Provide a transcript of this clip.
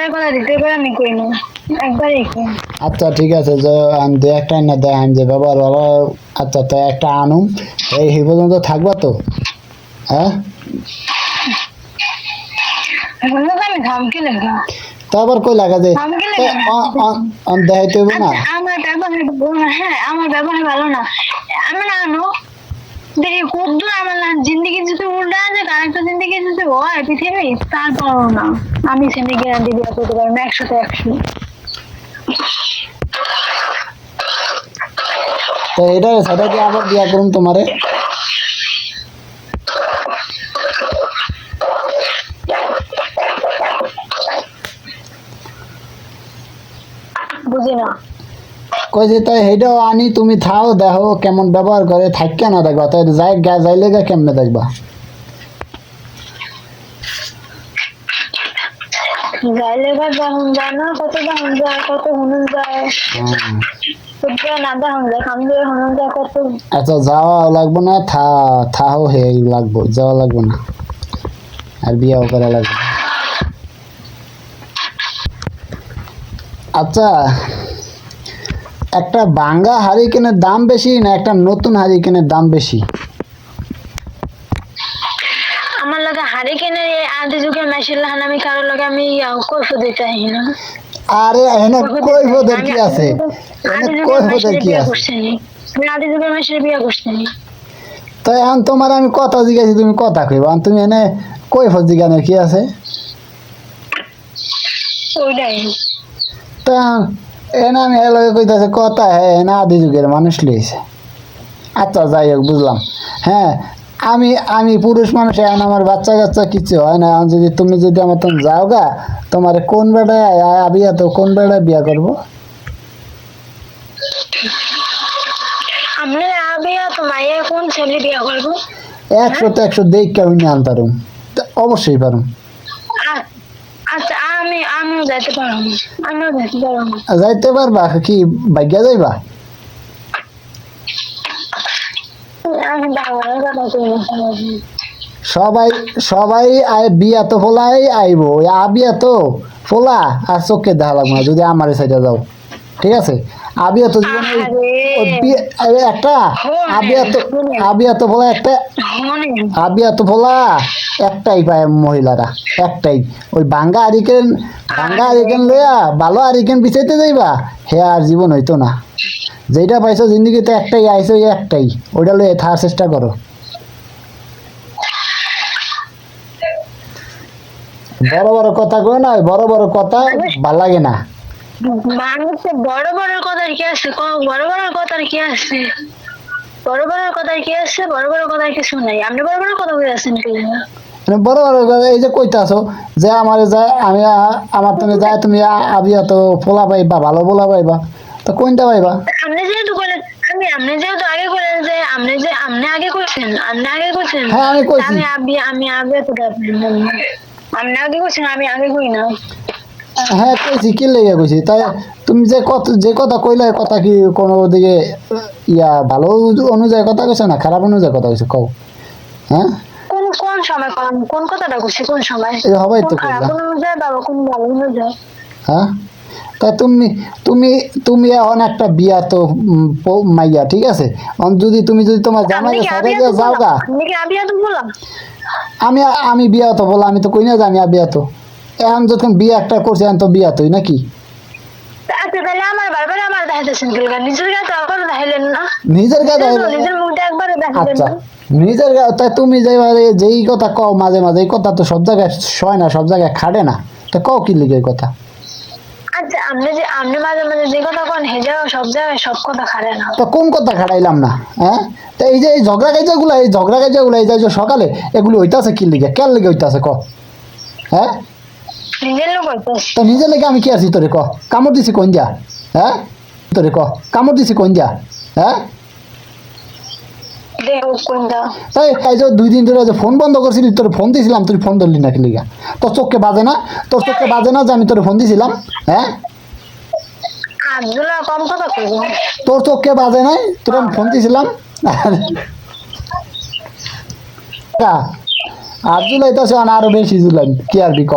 বাবারে কথা দিতে পারে আমি কই না একবারই কই। আচ্ছা ঠিক আছে, যে আমি দু একটা না দেখান যে বাবার বাবা। আচ্ছা তো একটা আনুম, এই পর্যন্ত থাকবা তো? হ্যাঁ এখন তো আমি ধমকি লাগা তো আবার কই লাগা যে ধমকি লাগা দেখাইতে হবে না? আচ্ছা আমার ব্যবহার ভালো না, হ্যাঁ আমার ব্যবহার ভালো না, আমি না আনো দেখি খুব দূর আমার জিন্দগি যদি উল্টা আছে আরেকটা জিন্দগি যদি হয় পৃথিবী তারপরও না আমি সেটা গ্যারান্টি দিয়ে করতে পারবো 100-100। তো এটা সেটা কি আবার বিয়া করুন তোমারে? বুঝি না কই যে তাই হেটাও আনি, তুমি থাও দেখো কেমন ব্যবহার করে, থাককে না দেখবা তাই যাই যাইলে গা কেমনে দেখবা? যাইলে এবার দেখুন যায় না, কত দেখুন যায়, কত হুনুন যায়, না দেখুন যায় খামলে হুনুন যায় কত। আচ্ছা যাওয়া লাগবো না, থাও হে লাগবো, যাওয়া লাগবো না আর বিয়াও করা লাগবে না। আচ্ছা একটা ভাঙ্গা হারিকেনের দাম বেশি না একটা নতুন হারিকেনের দাম বেশি? আমার লাগে হাড়ি কিনে আদি যুগের মেশিন লাগান আমি কারো লাগে আমি কৈফত দিতে চাই না। আরে এনে কৈফতের কি আছে? এনে আদি যুগের কৈফতের মেশিনে কি বিয়ে আছে? করছি নি, আমি আদি যুগের মেশিনে বিয়ে করছি নি। তো এখন তোমার আমি কথা জিজ্ঞাসি তুমি কথা কইবা, তুমি এনে কৈফত জিজ্ঞানের কি আছে? ওইটাই তো এনে আমি এলাকা কইতাছে কথা, হ্যাঁ এনে আদি যুগের মানুষ লইছে। আচ্ছা যাই হোক বুঝলাম। হ্যাঁ আমি আমি পুরুষ মানুষ, এখন আমার বাচ্চা কাচ্চা কিছু হয় না, এখন যদি তুমি যদি আমার তুমি যাও গা, তোমার কোন বেড়ায় বিয়া তো কোন বেড়ায় বিয়া করবো? আমরা বিয়া তো মাইয়া কোন ছেলে বিয়া করবো? 100 দেখ কেমন আনতারুম, অবশ্যই পারুম। আচ্ছা আমিও যাইতে পারবো, আমিও যাইতে পারবো। যাইতে পারবা কি ভাগ্যা যাইবা? আমি বাবার কথা কই না। সবাই সবাই বিয়া তো ফোলাই আইবো, বিয়া তো ফোলা আর চোখে দেখা লাগবো না যদি আমার সাইডে যাও, ঠিক আছে? আবিয়া তো জীবনে একটা আবিয়া তো ফোলা একটা, আবিয়া তো ফোলা একটাই পায় মহিলারা, একটাই। ওই ভাঙ্গা হারিকেন লইয়া ভালো হারিকেন বিছাইতে যাইবা, হে আর জীবন হইতো না। যেটা পাইছো জিন্দগিতে একটাই আইছো, একটাই, ওইটা লইয়া থাকার চেষ্টা করো। বড় বড় কথা কই না, বড় বড় কথা ভাল লাগে না। মানুষের বড় বড় কথা কি আছে, বড় বড় কথা কি আছে, বড় বড় কথা কি আছে, বড় বড় কথা কিছু নাই। আপনি বড় বড় কথা বলে আছেন কি? বড় বড় কথা এই যে কইতাছো যে আমার যায় আমি আমার তুমি যায় তুমি আবিয়া তো ফোলা পাইবা, ভালো ফোলা পাইবা, তো কোনটা পাইবা? আপনি যেহেতু বলে আপনি যেহেতু আগে বলেন যে আপনি আগে কইছেন, হ্যাঁ আমি কইছি। আমি আগে তো আপনি আগে কইছেন, আমি আগে কই না। হ্যাঁ কইছি, কি লেগে কইছি তাই? তুমি যে কথা কইলে কথা কি কোনো দিকে ভালো অনুযায়ী কথা কইছো না খারাপ অনুযায়ী কথা কইছো কও? হ্যাঁ কোন সময় কোন কথাটা কইছি, কোন সময়? এই হবাই তো খারাপ অনুযায়ী বাবা কোন ভালো অনুযায়ী? হ্যাঁ তাই তুমি তুমি তুমি এখন একটা বিয়া তো মাইয়া, ঠিক আছে? যদি তোমার জামাই সাইডে যাও গা, আমি বিয়া তো বলা, আমি তো কই না যে আমি বিয়া তো, এখন যখন বিয়ে একটা করছি এখন তো বিয়া তোই নাকি? নিজের গায়ে আচ্ছা নিজের গায়ে, তাই তুমি যেই কথা কও মাঝে মাঝে, এই কথা তো সব জায়গায় শয় না, সব জায়গায় খাটে না, তো কও কি লিগে এই কথা? আচ্ছা আপনি মাঝে মাঝে যে কথা কোন হে যাও সব জায়গায় সব কথা খাড়ে না, তো কোন কথা খাড়াইলাম না? হ্যাঁ তো এই যে এই ঝগড়া কাইজাগুলা এই যে সকালে এগুলো হইতাছে কি লিগে, কেন লিগে হইতাছে ক? হ্যাঁ তো নিজের লেগে আমি কি আছি তোরে ক? কামড় দিছি কোন যা? হ্যাঁ তোরে ক কামড় দিছি কোন যা? হ্যাঁ তাই এই যে 2 দিন ধরে যে ফোন বন্ধ করছিলি, তোর ফোন দিছিলাম তুই ফোন ধরলি না কি লিগা? তোর চোখে বাজে না? তোর চোখে বাজে না যে আমি তোর ফোন দিছিলাম? হ্যাঁ তোর চোখে বাজে নাই তোর আমি ফোন দিছিলাম? আর জুলাই তো আরো বেশি জুলাই কি আর বি ক?